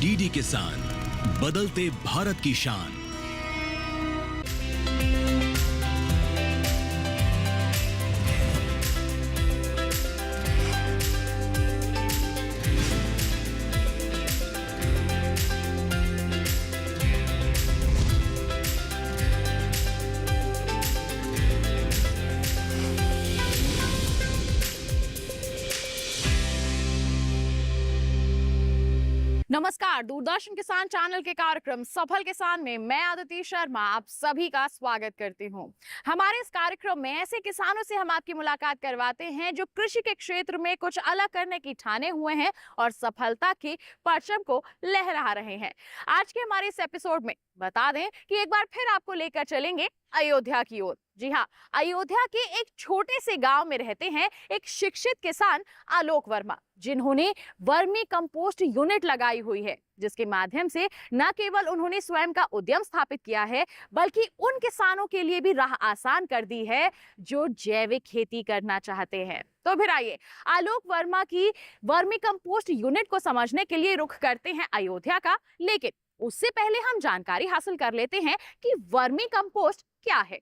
DD किसान, बदलते भारत की शान। नमस्कार, दूरदर्शन किसान चैनल के कार्यक्रम सफल किसान में मैं आदिति शर्मा आप सभी का स्वागत करती हूं। हमारे इस कार्यक्रम में ऐसे किसानों से हम आपकी मुलाकात करवाते हैं जो कृषि के क्षेत्र में कुछ अलग करने की ठाने हुए हैं और सफलता के परचम को लहरा रहे हैं। आज के हमारे इस एपिसोड में बता दें कि एक बार फिर आपको लेकर चलेंगे अयोध्या की ओर। जी हाँ, अयोध्या के एक छोटे से गांव में रहते हैं एक शिक्षित किसान आलोक वर्मा, जिन्होंने वर्मी कंपोस्ट यूनिट लगाई हुई है, जिसके माध्यम से न केवल उन्होंने स्वयं का उद्यम स्थापित किया है बल्कि उन किसानों के लिए भी राह आसान कर दी है जो जैविक खेती करना चाहते हैं। तो फिर आइए आलोक वर्मा की वर्मी कंपोस्ट यूनिट को समझने के लिए रुख करते हैं अयोध्या का, लेकिन उससे पहले हम जानकारी हासिल कर लेते हैं कि वर्मी कंपोस्ट क्या है।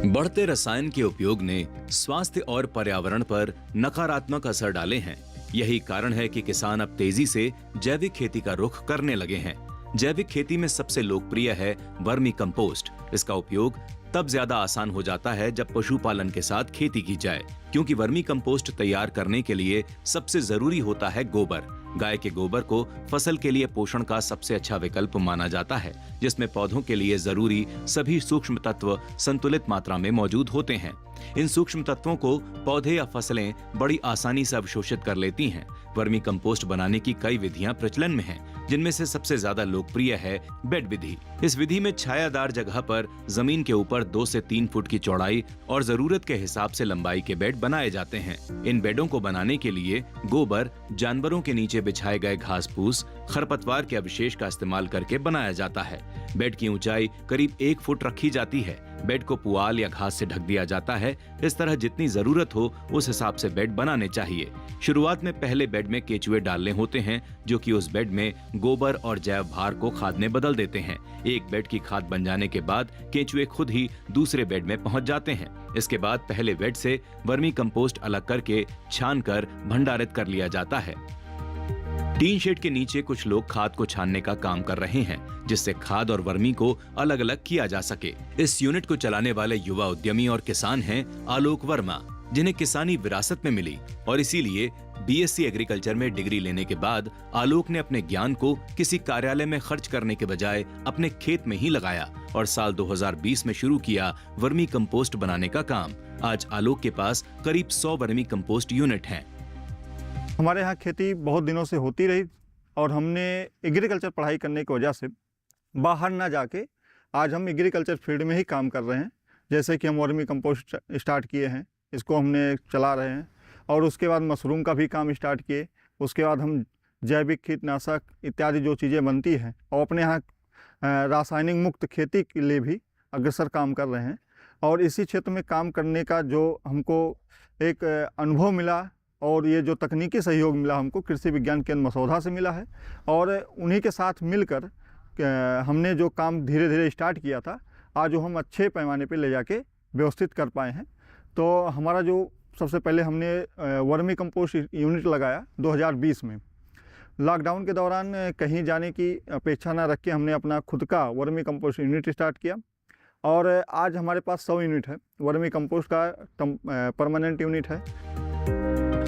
बढ़ते रसायन के उपयोग ने स्वास्थ्य और पर्यावरण पर नकारात्मक असर डाले हैं। यही कारण है कि किसान अब तेजी से जैविक खेती का रुख करने लगे हैं। जैविक खेती में सबसे लोकप्रिय है वर्मी कंपोस्ट। इसका उपयोग तब ज्यादा आसान हो जाता है जब पशुपालन के साथ खेती की जाए, क्योंकि वर्मी कंपोस्ट तैयार करने के लिए सबसे जरूरी होता है गोबर। गाय के गोबर को फसल के लिए पोषण का सबसे अच्छा विकल्प माना जाता है, जिसमें पौधों के लिए जरूरी सभी सूक्ष्म तत्व संतुलित मात्रा में मौजूद होते हैं। इन सूक्ष्म तत्वों को पौधे या फसलें बड़ी आसानी से अवशोषित कर लेती हैं। वर्मी कंपोस्ट बनाने की कई विधियां प्रचलन में हैं, जिनमें से सबसे ज्यादा लोकप्रिय है बेड विधि। इस विधि में छायादार जगह पर जमीन के ऊपर 2 से 3 फुट की चौड़ाई और जरूरत के हिसाब से लंबाई के बेड बनाए जाते हैं। इन बेडों को बनाने के लिए गोबर, जानवरों के नीचे बिछाए गए घास फूस, खरपतवार के अवशेष का इस्तेमाल करके बनाया जाता है। बेड की ऊंचाई करीब 1 फुट रखी जाती है। बेड को पुआल या घास से ढक दिया जाता है। इस तरह जितनी जरूरत हो उस हिसाब से बेड बनाने चाहिए। शुरुआत में पहले बेड में केचुए डालने होते हैं, जो कि उस बेड में गोबर और जैव भार को खाद में बदल देते हैं। एक बेड की खाद बन जाने के बाद केचुए खुद ही दूसरे बेड में पहुंच जाते हैं। इसके बाद पहले बेड से वर्मी कंपोस्ट अलग करके छान कर भंडारित कर लिया जाता है। टीन शेड के नीचे कुछ लोग खाद को छानने का काम कर रहे हैं, जिससे खाद और वर्मी को अलग अलग किया जा सके। इस यूनिट को चलाने वाले युवा उद्यमी और किसान हैं आलोक वर्मा, जिन्हें किसानी विरासत में मिली, और इसीलिए बीएससी एग्रीकल्चर में डिग्री लेने के बाद आलोक ने अपने ज्ञान को किसी कार्यालय में खर्च करने के बजाय अपने खेत में ही लगाया और साल 2020 में शुरू किया वर्मी कंपोस्ट बनाने का काम। आज आलोक के पास करीब 100 वर्मी कंपोस्ट यूनिट हैं। हमारे यहाँ खेती बहुत दिनों से होती रही और हमने एग्रीकल्चर पढ़ाई करने की वजह से बाहर ना जाके आज हम एग्रीकल्चर फील्ड में ही काम कर रहे हैं। जैसे कि हम वर्मी कंपोस्ट स्टार्ट किए हैं, इसको हमने चला रहे हैं, और उसके बाद मशरूम का भी काम स्टार्ट किए। उसके बाद हम जैविक कीटनाशक इत्यादि जो चीज़ें बनती हैं और अपने यहाँ रासायनिक मुक्त खेती के लिए भी अग्रसर काम कर रहे हैं। और इसी क्षेत्र में काम करने का जो हमको एक अनुभव मिला और ये जो तकनीकी सहयोग मिला हमको कृषि विज्ञान केंद्र मसौदा से मिला है, और उन्हीं के साथ मिलकर हमने जो काम धीरे धीरे स्टार्ट किया था, आज वो हम अच्छे पैमाने पे ले जाके व्यवस्थित कर पाए हैं। तो हमारा जो सबसे पहले हमने वर्मी कंपोस्ट यूनिट लगाया 2020 में। लॉकडाउन के दौरान कहीं जाने की अपेक्षा ना रख के हमने अपना खुद का वर्मी कंपोस्ट यूनिट स्टार्ट किया, और आज हमारे पास 100 यूनिट है। वर्मी कंपोस्ट का परमानेंट यूनिट है।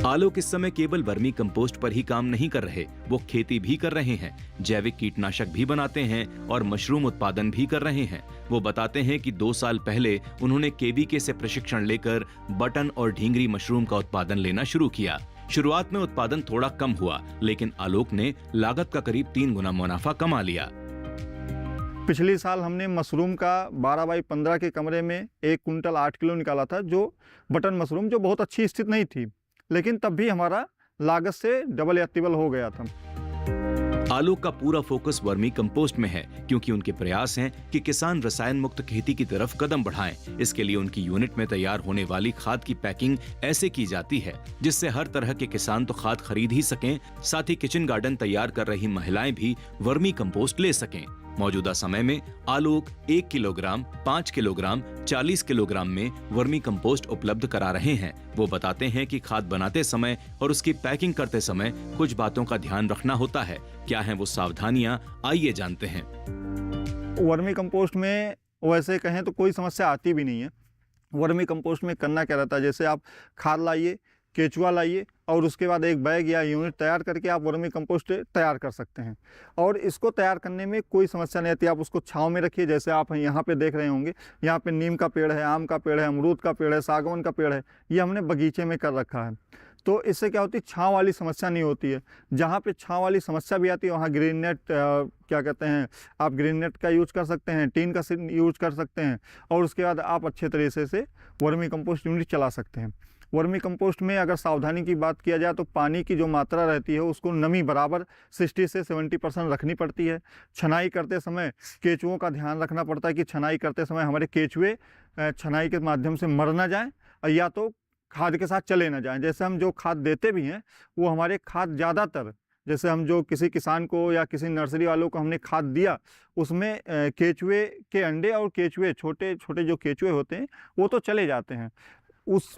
आलोक इस समय केवल वर्मी कंपोस्ट पर ही काम नहीं कर रहे, वो खेती भी कर रहे हैं, जैविक कीटनाशक भी बनाते हैं और मशरूम उत्पादन भी कर रहे हैं। वो बताते हैं कि 2 साल पहले उन्होंने केवीके से प्रशिक्षण लेकर बटन और ढींगरी मशरूम का उत्पादन लेना शुरू किया। शुरुआत में उत्पादन थोड़ा कम हुआ, लेकिन आलोक ने लागत का करीब 3 गुना मुनाफा कमा लिया। पिछले साल हमने मशरूम का 12 बाई 15 के कमरे में 1 कुंटल 8 किलो निकाला था, जो बटन मशरूम, जो बहुत अच्छी स्थिति नहीं थी, लेकिन तब भी हमारा लागत से डबल या ट्रिपल हो गया था। आलोक का पूरा फोकस वर्मी कंपोस्ट में है, क्योंकि उनके प्रयास हैं कि किसान रसायन मुक्त खेती की तरफ कदम बढ़ाएं। इसके लिए उनकी यूनिट में तैयार होने वाली खाद की पैकिंग ऐसे की जाती है जिससे हर तरह के किसान तो खाद खरीद ही सकें, साथ ही किचन गार्डन तैयार कर रही महिलाएं भी वर्मी कंपोस्ट ले सकें। मौजूदा समय में आलोक 1 किलोग्राम, 5 किलोग्राम, 40 किलोग्राम में वर्मी कंपोस्ट उपलब्ध करा रहे हैं। वो बताते हैं कि खाद बनाते समय और उसकी पैकिंग करते समय कुछ बातों का ध्यान रखना होता है। क्या हैं वो सावधानियां, आइए जानते हैं। वर्मी कंपोस्ट में वैसे कहें तो कोई समस्या आती भी नहीं है। वर्मी कंपोस्ट में करना क्या रहता है, जैसे आप खाद लाइए, केचुआ लाइए और उसके बाद एक बैग या यूनिट तैयार करके आप वर्मी कंपोस्ट तैयार कर सकते हैं। और इसको तैयार करने में कोई समस्या नहीं आती। आप उसको छांव में रखिए, जैसे आप यहाँ पे देख रहे होंगे, यहाँ पे नीम का पेड़ है, आम का पेड़ है, अमरूद का पेड़ है, सागवान का पेड़ है, ये हमने बगीचे में कर रखा है। तो इससे क्या होती है, छांव वाली समस्या नहीं होती है। जहाँ पे छांव वाली समस्या भी आती है वहाँ ग्रीन नेट क्या कहते हैं, आप ग्रीन नेट का यूज कर सकते हैं, टीन का यूज कर सकते हैं और उसके बाद आप अच्छे तरीके से वर्मी कंपोस्ट यूनिट चला सकते हैं। वर्मी कंपोस्ट में अगर सावधानी की बात किया जाए तो पानी की जो मात्रा रहती है उसको नमी बराबर 60 से 70% रखनी पड़ती है। छनाई करते समय केचुओं का ध्यान रखना पड़ता है कि छनाई करते समय हमारे केचुए छनाई के माध्यम से मर ना जाएं या तो खाद के साथ चले ना जाएं। जैसे हम जो खाद देते भी हैं वो हमारे खाद ज़्यादातर, जैसे हम जो किसी किसान को या किसी नर्सरी वालों को हमने खाद दिया उसमें केचुए के अंडे और केचुए छोटे छोटे जो केचुए होते हैं वो तो चले जाते हैं। उस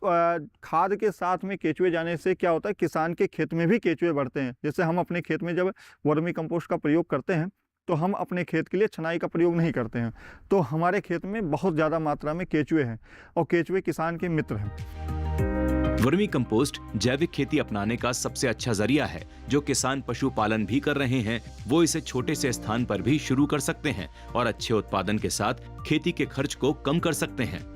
खाद के साथ में केचुए जाने से क्या होता है, किसान के खेत में भी केचुए बढ़ते हैं। जैसे हम अपने खेत में जब वर्मी कंपोस्ट का प्रयोग करते हैं तो हम अपने खेत के लिए छनाई का प्रयोग नहीं करते हैं, तो हमारे खेत में बहुत ज़्यादा मात्रा में केचुए हैं और केचुए किसान के मित्र हैं। वर्मी कंपोस्ट जैविक खेती अपनाने का सबसे अच्छा जरिया है। जो किसान पशुपालन भी कर रहे हैं वो इसे छोटे से स्थान पर भी शुरू कर सकते हैं और अच्छे उत्पादन के साथ खेती के खर्च को कम कर सकते हैं।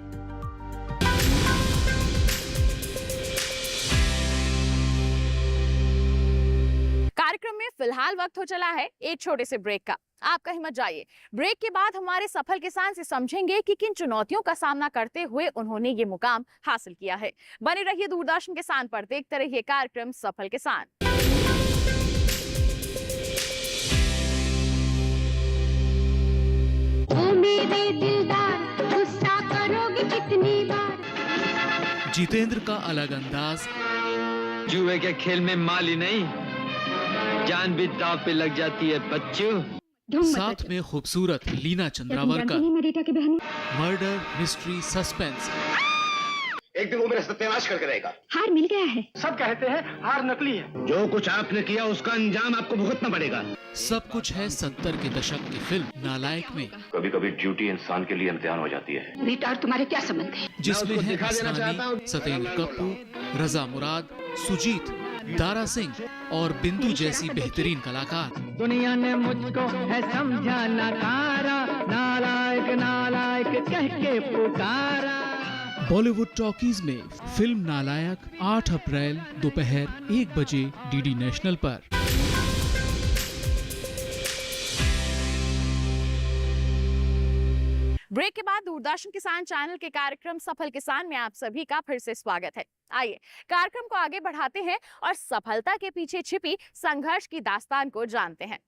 कार्यक्रम में फिलहाल वक्त हो चला है एक छोटे से ब्रेक का। आप कहीं मत जाइए। ब्रेक के बाद हमारे सफल किसान से समझेंगे कि किन चुनौतियों का सामना करते हुए उन्होंने ये मुकाम हासिल किया है। बने रहिए दूरदर्शन किसान पर, देखते रहिए कार्यक्रम सफल किसान। ओ मेरे दिलदार, गुस्सा करोगे कितनी बार। जितेंद्र का अलग अंदाज, जुए के खेल में माली नहीं, जान भी दांव पे लग जाती है बच्चों। साथ में खूबसूरत लीना चंद्रावर का मर्डर मिस्ट्री सस्पेंस। एक दिन वो मेरा सत्यानाश करके रहेगा। हार मिल गया है। सब कहते हैं हार नकली है। जो कुछ आपने किया उसका अंजाम आपको भुगतना पड़ेगा। सब कुछ है 70 के दशक की फिल्म नालायक में। कभी कभी ड्यूटी इंसान के लिए इम्तिहान हो जाती है। बेटा और तुम्हारे क्या संबंध है? जिसमें है हसनानी, सतेंद्र कपूर, रजा मुराद, सुजीत, दारा सिंह और बिंदु जैसी बेहतरीन कलाकार। दुनिया ने मुझको है समझा नकारा, नालायक नालायक कह के पुकारा। बॉलीवुड टॉकीज में फिल्म नालायक 8 अप्रैल दोपहर 1 बजे डीडी नेशनल पर। ब्रेक के बाद दूरदर्शन किसान चैनल के कार्यक्रम सफल किसान में आप सभी का फिर से स्वागत है। आइए कार्यक्रम को आगे बढ़ाते हैं और सफलता के पीछे छिपी संघर्ष की दास्तान को जानते हैं।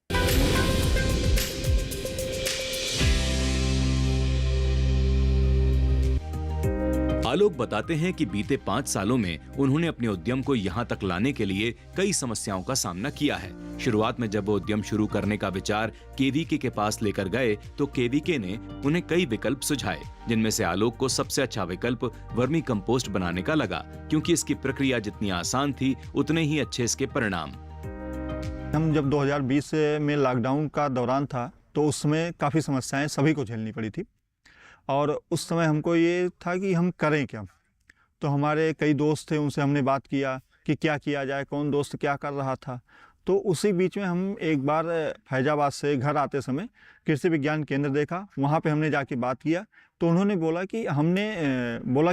आलोक बताते हैं कि बीते 5 सालों में उन्होंने अपने उद्यम को यहाँ तक लाने के लिए कई समस्याओं का सामना किया है। शुरुआत में जब वो उद्यम शुरू करने का विचार केवीके के पास लेकर गए तो केवीके ने उन्हें कई विकल्प सुझाए, जिनमें से आलोक को सबसे अच्छा विकल्प वर्मी कंपोस्ट बनाने का लगा, क्योंकि इसकी प्रक्रिया जितनी आसान थी उतने ही अच्छे इसके परिणाम। हम जब 2020 में लॉकडाउन का दौरान था तो उसमें काफ़ी समस्याएं सभी को झेलनी पड़ी थी और उस समय हमको ये था कि हम करें क्या। तो हमारे कई दोस्त थे, उनसे हमने बात किया कि क्या किया जाए, कौन दोस्त क्या कर रहा था। तो उसी बीच में हम एक बार फैजाबाद से घर आते समय कृषि विज्ञान केंद्र देखा, वहाँ पे हमने जाके बात किया। तो उन्होंने बोला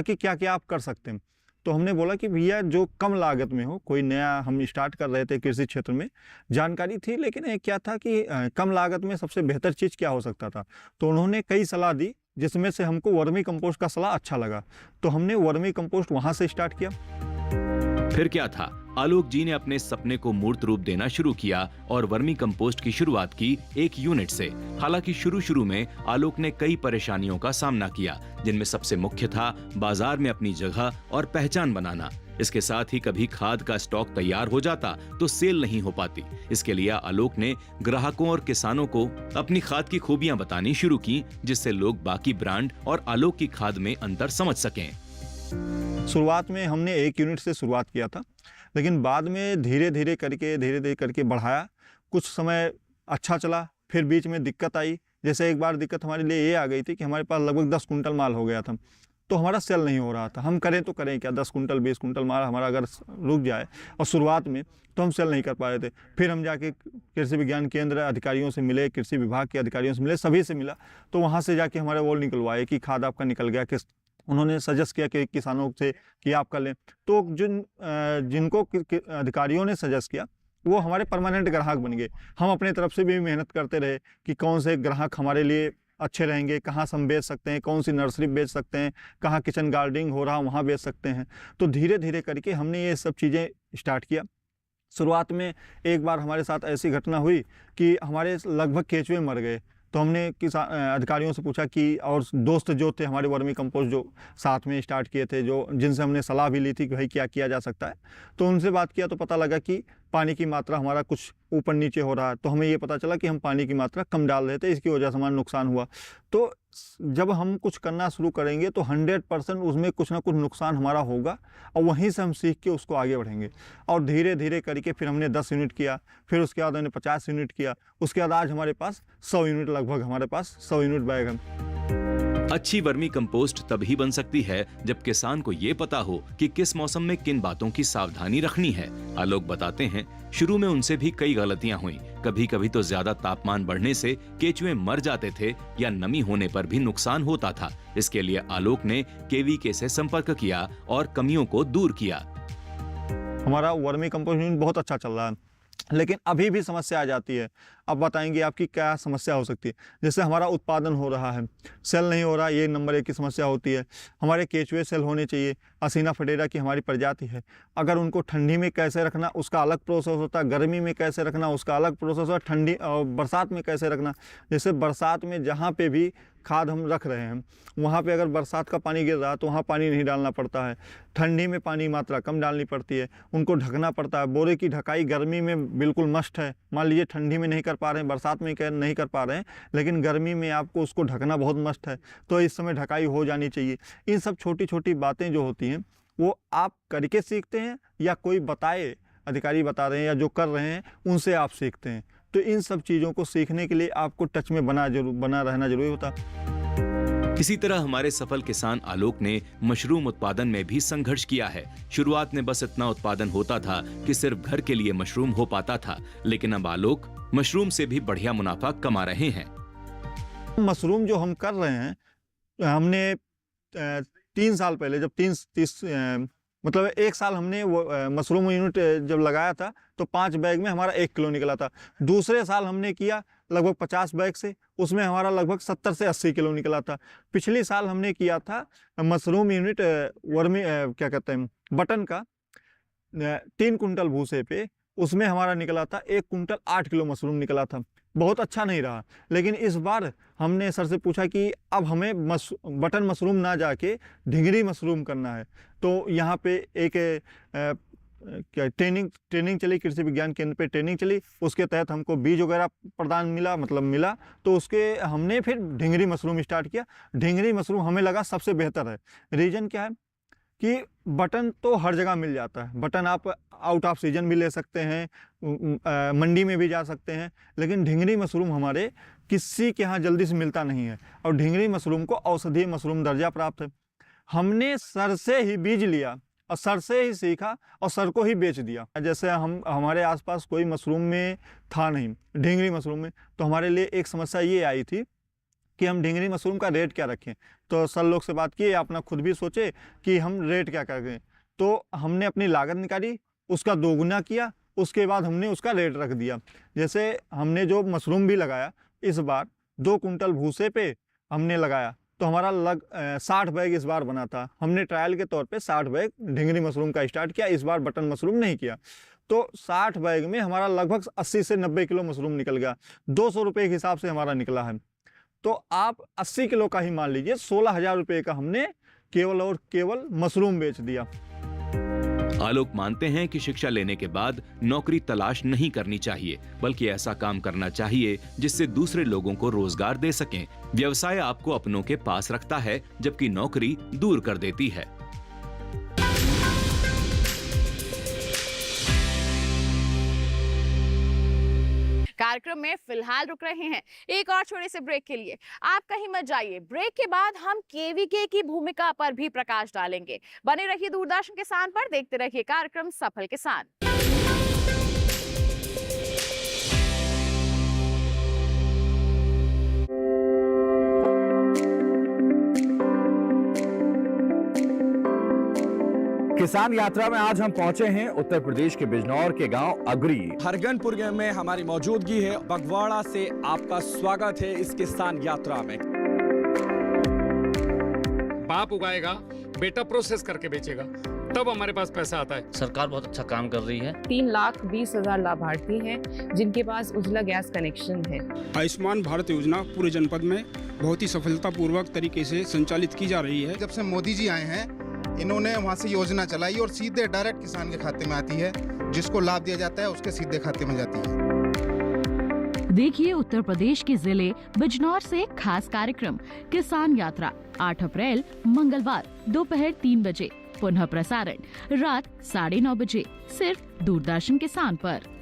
कि क्या क्या आप कर सकते हैं। तो हमने बोला कि भैया जो कम लागत में हो, कोई नया हम स्टार्ट कर रहे थे कृषि क्षेत्र में, जानकारी थी लेकिन क्या था कि कम लागत में सबसे बेहतर चीज़ क्या हो सकता था। तो उन्होंने कई सलाह दी जिसमें से हमको वर्मी कंपोस्ट का सलाह अच्छा लगा, तो हमने वर्मी कंपोस्ट वहाँ से स्टार्ट किया। फिर क्या था, आलोक जी ने अपने सपने को मूर्त रूप देना शुरू किया और वर्मी कंपोस्ट की शुरुआत की एक यूनिट से। हालांकि शुरू में आलोक ने कई परेशानियों का सामना किया, जिनमें सबसे मुख्य था बाजार में अपनी जगह और पहचान बनाना। इसके साथ ही कभी खाद का स्टॉक तैयार हो जाता तो सेल नहीं हो पाती। इसके लिए आलोक ने ग्राहकों और किसानों को अपनी खाद की खूबियां बतानी शुरू की, जिससे लोग बाकी ब्रांड और आलोक की खाद में अंतर समझ सकें। शुरुआत में हमने एक यूनिट से शुरुआत किया था, लेकिन बाद में धीरे धीरे करके बढ़ाया। कुछ समय अच्छा चला, फिर बीच में दिक्कत आई। जैसे एक बार दिक्कत हमारे लिए ये आ गई थी कि हमारे पास लगभग 10 कुंटल माल हो गया था, तो हमारा सेल नहीं हो रहा था। हम करें तो करें क्या, 10 कुंटल 20 कुंटल माल हमारा अगर रुक जाए, और शुरुआत में तो हम सेल नहीं कर पा रहे थे। फिर हम जाके कृषि विज्ञान केंद्र अधिकारियों से मिले, कृषि विभाग के अधिकारियों से मिले, सभी से मिला, तो वहाँ से जाके हमारे वो निकलवाए कि खाद आपका निकल गया। किस उन्होंने सजेस्ट किया कि किसानों से कि आप कर लें। तो जिनको अधिकारियों ने सजेस्ट किया वो हमारे परमानेंट ग्राहक बन गए। हम अपने तरफ से भी मेहनत करते रहे कि कौन से ग्राहक हमारे लिए अच्छे रहेंगे, कहाँ से हम बेच सकते हैं, कौन सी नर्सरी बेच सकते हैं, कहाँ किचन गार्डनिंग हो रहा वहाँ बेच सकते हैं। तो धीरे धीरे करके हमने ये सब चीज़ें स्टार्ट किया। शुरुआत में एक बार हमारे साथ ऐसी घटना हुई कि हमारे लगभग केंचुए मर गए। तो हमने अधिकारियों से पूछा कि, और दोस्त जो थे हमारे वर्मी कंपोस्ट जो साथ में स्टार्ट किए थे, जो जिनसे हमने सलाह भी ली थी कि भाई क्या किया जा सकता है, तो उनसे बात किया तो पता लगा कि पानी की मात्रा हमारा कुछ ऊपर नीचे हो रहा है। तो हमें ये पता चला कि हम पानी की मात्रा कम डाल रहे थे, इसकी वजह से हमारा नुकसान हुआ। तो जब हम कुछ करना शुरू करेंगे तो 100% उसमें कुछ ना कुछ नुकसान हमारा होगा, और वहीं से हम सीख के उसको आगे बढ़ेंगे। और धीरे धीरे करके फिर हमने 10 यूनिट किया, फिर उसके बाद हमने 50 यूनिट किया, उसके बाद आज हमारे पास 100 यूनिट, लगभग हमारे पास 100 यूनिट बैग हैं। अच्छी वर्मी कंपोस्ट तभी बन सकती है जब किसान को ये पता हो कि किस मौसम में किन बातों की सावधानी रखनी है। आलोक बताते हैं, शुरू में उनसे भी कई गलतियां हुई। कभी कभी तो ज्यादा तापमान बढ़ने से केचुए मर जाते थे या नमी होने पर भी नुकसान होता था। इसके लिए आलोक ने केवीके से संपर्क किया और कमियों को दूर किया। हमारा वर्मी कंपोस्ट यूनिट बहुत अच्छा चल रहा है, लेकिन अभी भी समस्या आ जाती है। अब बताएंगे आपकी क्या समस्या हो सकती है। जैसे हमारा उत्पादन हो रहा है, सेल नहीं हो रहा, ये नंबर 1 की समस्या होती है। हमारे केचुए सेल होने चाहिए। असीना फटेरा की हमारी प्रजाति है, अगर उनको ठंडी में कैसे रखना उसका अलग प्रोसेस होता है, गर्मी में कैसे रखना उसका अलग प्रोसेस होता है, ठंडी और बरसात में कैसे रखना। जैसे बरसात में जहाँ पे भी खाद हम रख रहे हैं, वहाँ पे अगर बरसात का पानी गिर रहा है तो वहाँ पानी नहीं डालना पड़ता है। ठंडी में पानी मात्रा कम डालनी पड़ती है, उनको ढकना पड़ता है। बोरे की ढकाई गर्मी में बिल्कुल मस्ट है। मान लीजिए ठंडी में नहीं कर पा रहे हैं, बरसात में नहीं कर पा रहे हैं, लेकिन गर्मी में आपको उसको ढकना बहुत मस्ट है, तो इस समय ढकाई हो जानी चाहिए। इन सब छोटी छोटी बातें जो होती हैं वो आप करके सीखते हैं या कोई बताए, अधिकारी बता रहे हैं या जो कर रहे हैं उनसे आप सीखते हैं। तो इन सब चीज़ों को सीखने के लिए आपको टच में बना रहना जरूरी होता है। इसी तरह हमारे सफल किसान आलोक ने मशरूम उत्पादन में भी संघर्ष किया है। शुरुआत में बस इतना उत्पादन होता था कि सिर्फ घर के लिए मशरूम हो पाता था, लेकिन अब आलोक मशरूम से भी बढ़िया मुनाफा कमा रहे हैं। मशरूम जो हम कर रहे हैं, हमने 3 साल पहले जब मतलब 1 साल हमने वो मशरूम यूनिट जब लगाया था तो 5 बैग में हमारा 1 किलो निकला था। दूसरे साल हमने किया लगभग 50 बैग से, उसमें हमारा लगभग 70 से 80 किलो निकला था। पिछले साल हमने किया था मशरूम यूनिट वर्मी क्या कहते हैं बटन का 3 कुंटल भूसे पे, उसमें हमारा निकला था 1 कुंटल 8 किलो मशरूम निकला था। बहुत अच्छा नहीं रहा, लेकिन इस बार हमने सर से पूछा कि अब हमें बटन मशरूम ना जाके ढिंगरी मशरूम करना है। तो यहाँ पे एक क्या ट्रेनिंग चली, कृषि विज्ञान केंद्र पे ट्रेनिंग चली, उसके तहत हमको बीज वगैरह प्रदान मिला, तो उसके हमने फिर ढिंगरी मशरूम स्टार्ट किया। ढिंगरी मशरूम हमें लगा सबसे बेहतर है। रीज़न क्या है कि बटन तो हर जगह मिल जाता है, बटन आप आउट ऑफ सीजन भी ले सकते हैं, मंडी में भी जा सकते हैं, लेकिन ढिंगरी मशरूम हमारे किसी के यहाँ जल्दी से मिलता नहीं है, और ढिंगरी मशरूम को औषधीय मशरूम दर्जा प्राप्त है। हमने सर से ही बीज लिया और सर से ही सीखा और सर को ही बेच दिया। जैसे हमारे आसपास कोई मशरूम में था नहीं, ढिंगरी मशरूम में, तो हमारे लिए एक समस्या ये आई थी कि हम ढिंगरी मशरूम का रेट क्या रखें। तो सर लोग से बात की, अपना खुद भी सोचे कि हम रेट क्या करें। तो हमने अपनी लागत निकाली, उसका दोगुना किया, उसके बाद हमने उसका रेट रख दिया। जैसे हमने जो मशरूम भी लगाया, इस बार 2 कुंटल भूसे पे हमने लगाया तो हमारा 60 बैग इस बार बना था। हमने ट्रायल के तौर पे 60 बैग ढिंगरी मशरूम का स्टार्ट किया, इस बार बटन मशरूम नहीं किया। तो 60 बैग में हमारा लगभग 80 से 90 किलो मशरूम निकल गया, 200 रुपये के हिसाब से हमारा निकला है। तो आप 80 किलो का ही मान लीजिए, 16,000 रुपये का हमने केवल और केवल मशरूम बेच दिया। आलोक मानते हैं कि शिक्षा लेने के बाद नौकरी तलाश नहीं करनी चाहिए, बल्कि ऐसा काम करना चाहिए जिससे दूसरे लोगों को रोजगार दे सकें। व्यवसाय आपको अपनों के पास रखता है, जबकि नौकरी दूर कर देती है। कार्यक्रम में फिलहाल रुक रहे हैं एक और छोटे से ब्रेक के लिए। आप कहीं मत जाइए, ब्रेक के बाद हम केवीके की भूमिका पर भी प्रकाश डालेंगे। बने रहिए दूरदर्शन किसान पर, देखते रहिए कार्यक्रम सफल किसान। किसान यात्रा में आज हम पहुंचे हैं उत्तर प्रदेश के बिजनौर के गांव अगरी। हरगनपुर में हमारी मौजूदगी है। बगवाड़ा से आपका स्वागत है इस किसान यात्रा में। बाप उगाएगा, बेटा प्रोसेस करके बेचेगा, तब हमारे पास पैसा आता है। सरकार बहुत अच्छा काम कर रही है। 3,20,000 लाभार्थी हैं जिनके पास उज्ज्वला गैस कनेक्शन है। आयुष्मान भारत योजना पूरे जनपद में बहुत ही सफलतापूर्वक तरीके से संचालित की जा रही है। जब से मोदी जी आए हैं, इन्होंने वहाँ से योजना चलाई और सीधे डायरेक्ट किसान के खाते में आती है। जिसको लाभ दिया जाता है उसके सीधे खाते में जाती है। देखिए उत्तर प्रदेश के जिले बिजनौर से खास कार्यक्रम किसान यात्रा 8 अप्रैल मंगलवार दोपहर 3 बजे, पुनः प्रसारण रात 9:30 बजे, सिर्फ दूरदर्शन किसान पर।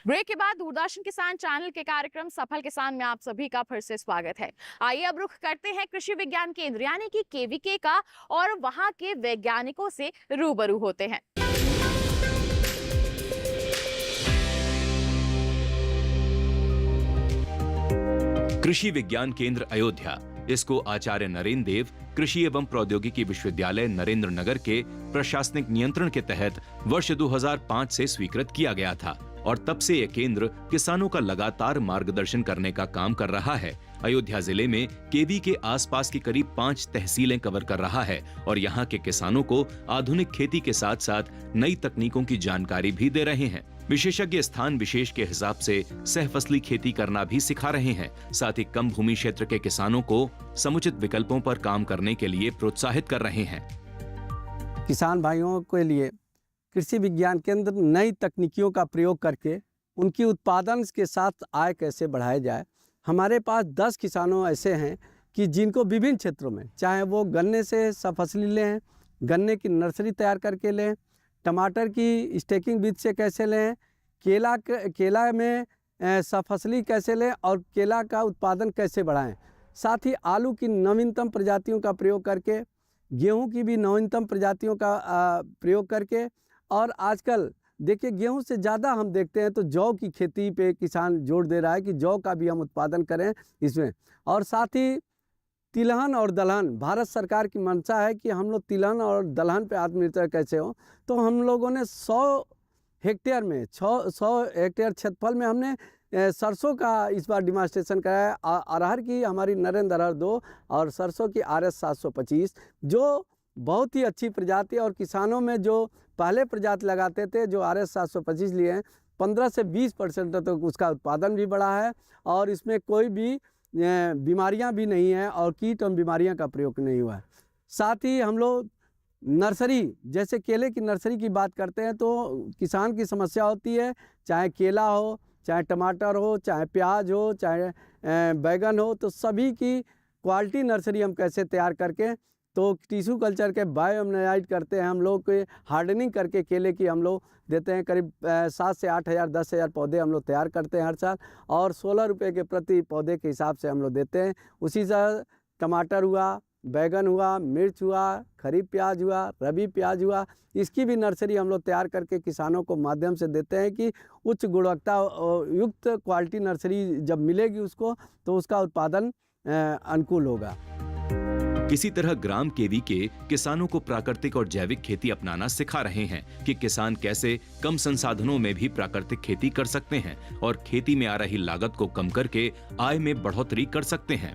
ब्रेक के बाद दूरदर्शन किसान चैनल के कार्यक्रम सफल किसान में आप सभी का फिर से स्वागत है। आइए अब रुख करते हैं कृषि विज्ञान केंद्र यानी कि केवीके का, और वहां के वैज्ञानिकों से रूबरू होते हैं। कृषि विज्ञान केंद्र अयोध्या, इसको आचार्य नरेंद्र देव कृषि एवं प्रौद्योगिकी विश्वविद्यालय नरेंद्र नगर के प्रशासनिक नियंत्रण के तहत वर्ष 2005 से स्वीकृत किया गया था, और तब से यह केंद्र किसानों का लगातार मार्गदर्शन करने का काम कर रहा है। अयोध्या जिले में केवी के आसपास की करीब 5 तहसीलें कवर कर रहा है, और यहाँ के किसानों को आधुनिक खेती के साथ साथ नई तकनीकों की जानकारी भी दे रहे हैं। विशेषज्ञ स्थान विशेष के हिसाब से सहफसली खेती करना भी सिखा रहे हैं। साथ ही कम भूमि क्षेत्र के किसानों को समुचित विकल्पों पर काम करने के लिए प्रोत्साहित कर रहे हैं। किसान भाइयों के लिए कृषि विज्ञान केंद्र नई तकनीकियों का प्रयोग करके उनकी उत्पादन के साथ आय कैसे बढ़ाया जाए। हमारे पास 10 किसानों ऐसे हैं कि जिनको विभिन्न क्षेत्रों में, चाहे वो गन्ने से सफसली लें, गन्ने की नर्सरी तैयार करके लें, टमाटर की स्टेकिंग बीज से कैसे लें, केला में सफसली कैसे लें और केला का उत्पादन कैसे बढ़ाएं। साथ ही आलू की नवीनतम प्रजातियों का प्रयोग करके, गेहूं की भी नवीनतम प्रजातियों का प्रयोग करके, और आजकल देखिए गेहूं से ज़्यादा हम देखते हैं तो जौ की खेती पे किसान जोर दे रहा है कि जौ का भी हम उत्पादन करें इसमें। और साथ ही तिलहन और दलहन, भारत सरकार की मंशा है कि हम लोग तिलहन और दलहन पे आत्मनिर्भर कैसे हो। तो हम लोगों ने 100 हेक्टेयर में 100 हेक्टेयर क्षेत्रफल में हमने सरसों का इस बार डिमांस्ट्रेशन कराया। अरहर की हमारी नरेंद्र अरहर 2 और सरसों की RS 725, जो बहुत ही अच्छी प्रजाति, और किसानों में जो पहले प्रजाति लगाते थे जो RS 725 लिए हैं, 15 से 20% तक उसका उत्पादन भी बढ़ा है, और इसमें कोई भी बीमारियां भी नहीं हैं और कीट और बीमारियां का प्रयोग नहीं हुआ है। साथ ही हम लोग नर्सरी, जैसे केले की नर्सरी की बात करते हैं तो किसान की समस्या होती है, चाहे केला हो, चाहे टमाटर हो, चाहे प्याज हो, चाहे बैगन हो, तो सभी की क्वालिटी नर्सरी हम कैसे तैयार करके, तो टिश्यू कल्चर के बायोअमनाइट करते हैं हम लोग के, हार्डनिंग करके केले की हम लोग देते हैं। करीब 7 से 8 हज़ार 10 हज़ार पौधे हम लोग तैयार करते हैं हर साल, और 16 रुपये के प्रति पौधे के हिसाब से हम लोग देते हैं। उसी से टमाटर हुआ, बैगन हुआ, मिर्च हुआ, खरीफ प्याज हुआ, रबी प्याज हुआ, इसकी भी नर्सरी हम लोग तैयार करके किसानों को माध्यम से देते हैं कि उच्च गुणवत्ता युक्त क्वालिटी नर्सरी जब मिलेगी उसको, तो उसका उत्पादन अनुकूल होगा। इसी तरह ग्राम केवी के किसानों को प्राकृतिक और जैविक खेती अपनाना सिखा रहे हैं कि किसान कैसे कम संसाधनों में भी प्राकृतिक खेती कर सकते हैं और खेती में आ रही लागत को कम करके आय में बढ़ोतरी कर सकते हैं।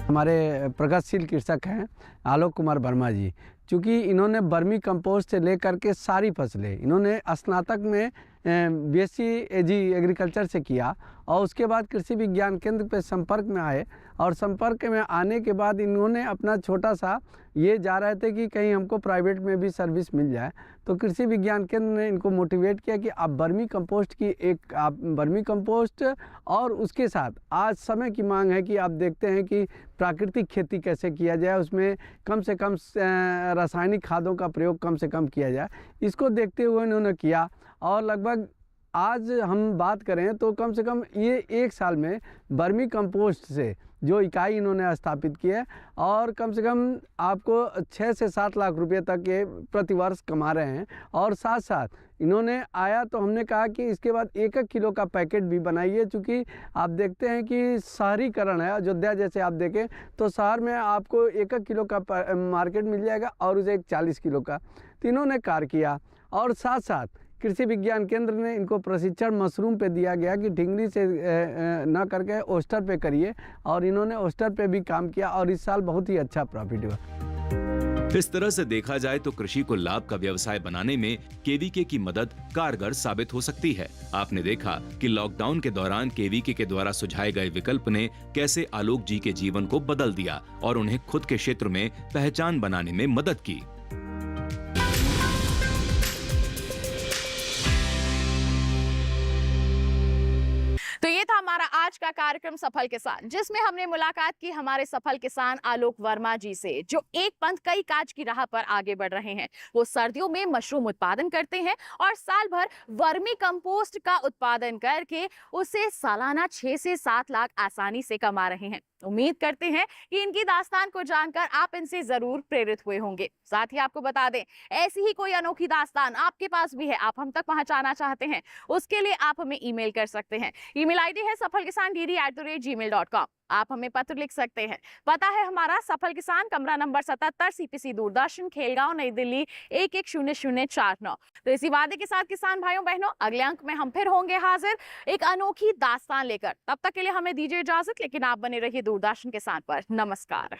हमारे प्रगतिशील कृषक हैं आलोक कुमार वर्मा जी, चूँकि इन्होंने वर्मी कंपोस्ट से लेकर के सारी फसलें इन्होंने स्नातक में BSc एजी एग्रीकल्चर से किया और उसके बाद कृषि विज्ञान केंद्र पे संपर्क में आए और संपर्क में आने के बाद इन्होंने अपना छोटा सा ये जा रहे थे कि कहीं हमको प्राइवेट में भी सर्विस मिल जाए, तो कृषि विज्ञान केंद्र ने इनको मोटिवेट किया कि आप वर्मी कंपोस्ट की आप वर्मी कंपोस्ट और उसके साथ आज समय की मांग है कि आप देखते हैं कि प्राकृतिक खेती कैसे किया जाए, उसमें कम से कम रासायनिक खादों का प्रयोग कम से कम किया जाए। इसको देखते हुए इन्होंने किया और लगभग आज हम बात करें तो कम से कम ये 1 साल में वर्मी कंपोस्ट से जो इकाई इन्होंने स्थापित की है और कम से कम आपको 6 से 7 लाख रुपए तक ये प्रतिवर्ष कमा रहे हैं। और साथ साथ इन्होंने आया तो हमने कहा कि इसके बाद 1-1 किलो का पैकेट भी बनाइए, चूँकि आप देखते हैं कि शहरीकरण है। अयोध्या जैसे आप देखें तो शहर में आपको 1-1 किलो का मार्केट मिल जाएगा और उसे 40 किलो का, तो इन्होंने कार्य किया। और साथ साथ कृषि विज्ञान केंद्र ने इनको प्रशिक्षण मशरूम पे दिया गया कि ढिंगरी से न करके ओस्टर पे करिए और इन्होंने ओस्टर पे भी काम किया और इस साल बहुत ही अच्छा प्रॉफिट हुआ। इस तरह से देखा जाए तो कृषि को लाभ का व्यवसाय बनाने में केवीके की मदद कारगर साबित हो सकती है। आपने देखा कि लॉकडाउन के दौरान केवीके के द्वारा सुझाए गए विकल्प ने कैसे आलोक जी के जीवन को बदल दिया और उन्हें खुद के क्षेत्र में पहचान बनाने में मदद की। तो ये था हमारा आज का कार्यक्रम सफल किसान, जिसमें हमने मुलाकात की हमारे सफल किसान आलोक वर्मा जी से, जो एक पंथ कई काज की राह पर आगे बढ़ रहे हैं। वो सर्दियों में मशरूम उत्पादन करते हैं और साल भर वर्मी कंपोस्ट का उत्पादन करके उसे सालाना 6 से 7 लाख आसानी से कमा रहे हैं। उम्मीद करते हैं कि इनकी दास्तान को जानकर आप इनसे जरूर प्रेरित हुए होंगे। साथ ही आपको बता दें, ऐसी ही कोई अनोखी दास्तान आपके पास भी है, आप हम तक पहुंचाना चाहते हैं, उसके लिए आप हमें ईमेल कर सकते हैं। ईमेल आईडी है safalkisan@gmail.com। आप हमें पत्र लिख सकते हैं। पता है हमारा सफल किसान, कमरा नंबर 77, CPC दूरदर्शन, खेलगांव, नई दिल्ली 110049। तो इसी वादे के साथ किसान भाइयों बहनों, अगले अंक में हम फिर होंगे हाजिर एक अनोखी दास्तान लेकर। तब तक के लिए हमें दीजिए इजाजत, लेकिन आप बने रहिए दूरदर्शन किसान पर। नमस्कार।